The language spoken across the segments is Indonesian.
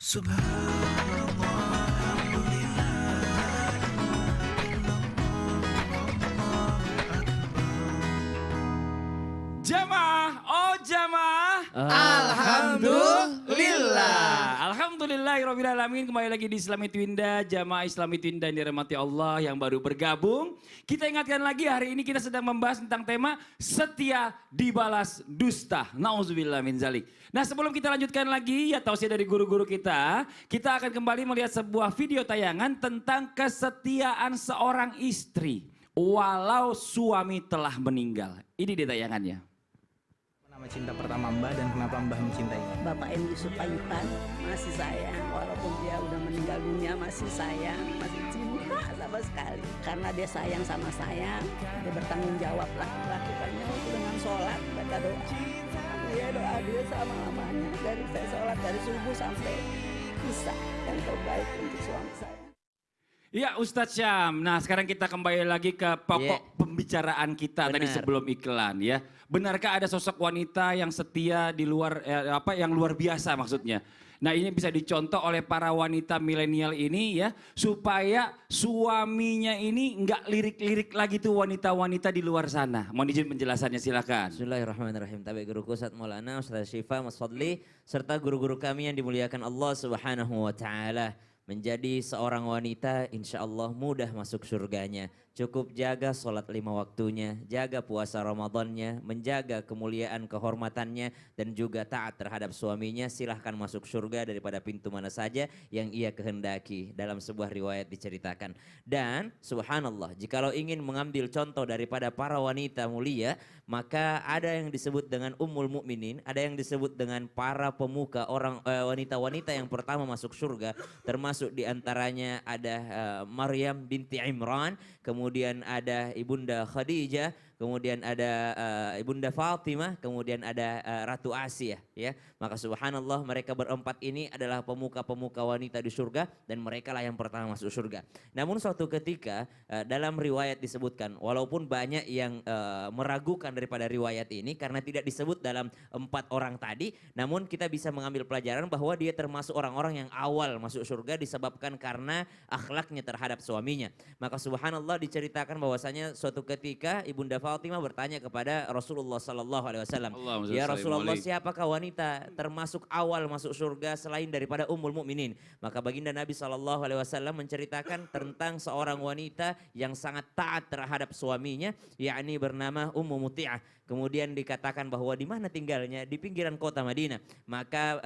Jamaah, oh jamaah. Alhamdulillah. Alhamdulillahirrahmanirrahim. Kembali lagi di Islami Twinda, jamaah Islami Twinda yang dirahmati Allah yang baru bergabung. Kita ingatkan lagi hari ini kita sedang membahas tentang tema setia dibalas dusta. Nauzubillah min zalik. Nah sebelum kita lanjutkan lagi ya tausiah dari guru-guru kita akan kembali melihat sebuah video tayangan tentang kesetiaan seorang istri walau suami telah meninggal. Ini dia tayangannya. Nama cinta pertama Mbah dan kenapa Mbah mencintai? Bapak M. Yusuf Ayuban masih sayang, walaupun dia udah meninggal dunia masih sayang, masih cinta sama sekali. Karena dia sayang sama saya, dia bertanggung jawab lah lakukannya itu dengan sholat, baca doa. Dia doa dia sama lamanya, dari saya sholat dari subuh sampai isya yang terbaik untuk suami saya. Ya Ustadz Syam, nah sekarang kita kembali lagi ke pokok pembicaraan kita tadi sebelum iklan ya. Benarkah ada sosok wanita yang setia di luar, yang luar biasa maksudnya. Nah ini bisa dicontoh oleh para wanita milenial ini ya. Supaya suaminya ini nggak lirik-lirik lagi tuh wanita-wanita di luar sana. Mohon izin penjelasannya silakan. Bismillahirrahmanirrahim. Tabi guruku Ustaz Maulana, Ustaz Syifa, Mas Fadli. Serta guru-guru kami yang dimuliakan Allah Subhanahu wa ta'ala. Menjadi seorang wanita insya Allah mudah masuk surganya. Cukup jaga sholat 5 waktunya, jaga puasa Ramadannya, menjaga kemuliaan kehormatannya dan juga taat terhadap suaminya. Silahkan masuk surga daripada pintu mana saja yang ia kehendaki. Dalam sebuah riwayat diceritakan. Dan subhanallah jikalau ingin mengambil contoh daripada para wanita mulia, maka ada yang disebut dengan Ummul Mukminin, ada yang disebut dengan para pemuka wanita-wanita yang pertama masuk surga, termasuk diantaranya ada Maryam binti Imran, kemudian ada Ibunda Khadijah, kemudian ada Ibunda Fatimah, kemudian ada Ratu Asiyah ya. Maka subhanallah mereka berempat ini adalah pemuka-pemuka wanita di surga dan mereka lah yang pertama masuk surga. Namun suatu ketika dalam riwayat disebutkan, walaupun banyak yang meragukan daripada riwayat ini karena tidak disebut dalam 4 orang tadi, namun kita bisa mengambil pelajaran bahwa dia termasuk orang-orang yang awal masuk surga disebabkan karena akhlaknya terhadap suaminya. Maka subhanallah diceritakan bahwasanya suatu ketika Ibunda Fatimah bertanya kepada Rasulullah sallallahu alaihi wasallam, "Ya Rasulullah, siapakah wanita termasuk awal masuk surga selain daripada Ummul Mukminin?" Maka baginda Nabi sallallahu alaihi wasallam menceritakan tentang seorang wanita yang sangat taat terhadap suaminya, yakni bernama Ummu Muti'ah. Kemudian dikatakan bahwa di mana tinggalnya, di pinggiran kota Madinah. Maka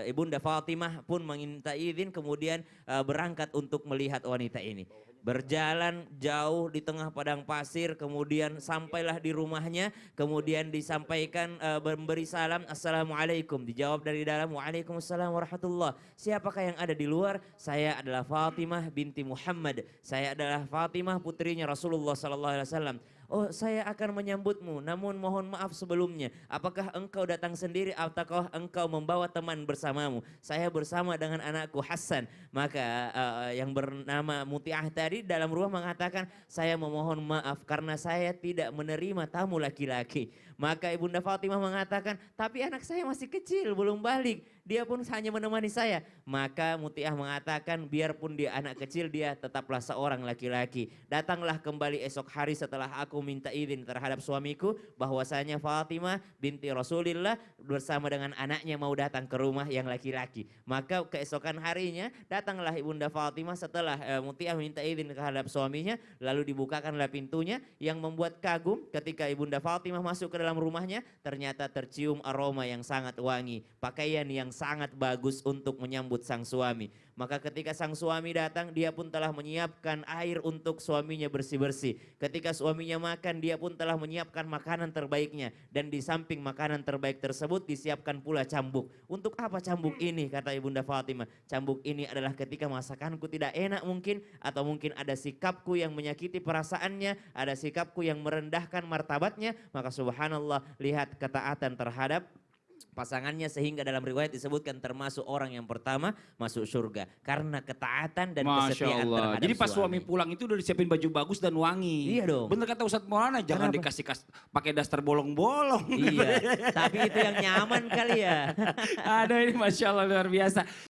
Ibunda Fatimah pun meminta izin kemudian berangkat untuk melihat wanita ini. Berjalan jauh di tengah padang pasir, kemudian sampailah di rumahnya, kemudian disampaikan memberi salam, "Assalamualaikum." Dijawab dari dalam, "Waalaikumsalam warahmatullah." Siapakah yang ada di luar? "Saya adalah Fatimah binti Muhammad. Saya adalah Fatimah putrinya Rasulullah sallallahu alaihi wasallam." "Oh, saya akan menyambutmu, namun mohon maaf sebelumnya. Apakah engkau datang sendiri ataukah engkau membawa teman bersamamu?" "Saya bersama dengan anakku Hasan." Maka yang bernama Muti'ah tadi dalam rumah mengatakan, "Saya memohon maaf karena saya tidak menerima tamu laki-laki." Maka Ibunda Fatimah mengatakan, "Tapi anak saya masih kecil, belum balik. Dia pun hanya menemani saya." Maka Muti'ah mengatakan, "Biarpun dia anak kecil, dia tetaplah seorang laki-laki. Datanglah kembali esok hari setelah aku minta izin terhadap suamiku bahwasanya Fatimah binti Rasulillah bersama dengan anaknya mau datang ke rumah yang laki-laki." Maka keesokan harinya datanglah Ibunda Fatimah setelah Muti'ah minta izin terhadap suaminya, lalu dibukakanlah pintunya yang membuat kagum ketika Ibunda Fatimah masuk ke dalam rumahnya, ternyata tercium aroma yang sangat wangi, pakaian yang sangat bagus untuk menyambut sang suami. Maka ketika sang suami datang, dia pun telah menyiapkan air untuk suaminya bersih-bersih. Ketika suaminya makan, dia pun telah menyiapkan makanan terbaiknya. Dan di samping makanan terbaik tersebut disiapkan pula cambuk. "Untuk apa cambuk ini?" kata Ibunda Fatimah. "Cambuk ini adalah ketika masakanku tidak enak mungkin, atau mungkin ada sikapku yang menyakiti perasaannya, ada sikapku yang merendahkan martabatnya." Maka subhanallah, lihat ketaatan terhadap pasangannya sehingga dalam riwayat disebutkan termasuk orang yang pertama masuk surga karena ketaatan dan kesetiaan terhadap Jadi pas suami pulang itu udah disiapin baju bagus dan wangi. Iya dong. Bener kata Ustadz Maulana, jangan dikasih pakai daster bolong-bolong. Iya, tapi itu yang nyaman kali ya. Aduh ini Masya Allah luar biasa.